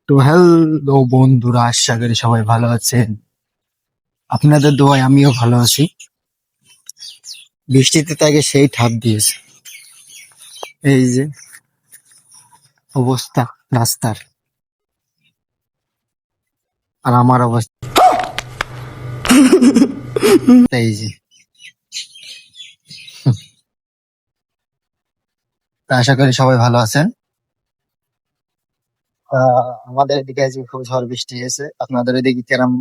তো হ্যালো বন্ধুরা, আশা করি সবাই ভালো আছেন। আপনাদের দোয়ায় আমিও ভালো আছি। বৃষ্টিতে তাকে সেই ঠাপ দিয়েছে। এই যে অবস্থা রাস্তার, আর আমার অবস্থা এই যে। তা আশা করি সবাই ভালো আছেন। আমাদের এদিকে আজকে খুব ঝড় বৃষ্টি হয়েছে। আপনাদের এদিকে কেরম,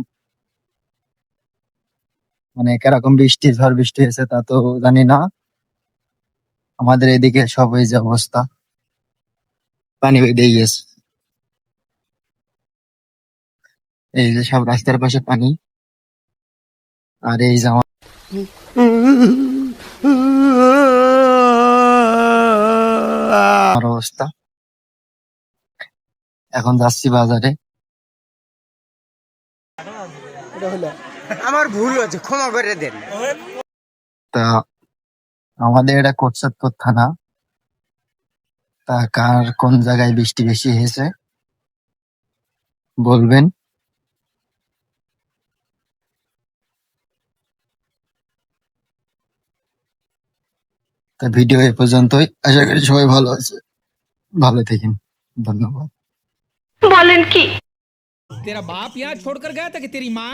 মানে কেরকম বৃষ্টি ঝড় বৃষ্টি হয়েছে তা তো জানি না। আমাদের এদিকে সব এই যে অবস্থা, পানি বেরিয়ে গেছে। এই যে সব রাস্তার পাশে পানি। আর এই যে আমার অবস্থা। এখন যাচ্ছি বাজারে। আমার ভুল হচ্ছে, ক্ষমা করে দেন। তা আমাদের এটা কোটচাঁদপুর থানা। তা কার কোন জায়গায় বৃষ্টি বেশি হয়েছে বলবেন। তা ভিডিও এ পর্যন্তই, আশা করি সবাই ভালো আছে, ভালো থাকেন, ধন্যবাদ। বলেন কি? तेरा बाप यहाँ छोड़कर गया था कि तेरी माँ?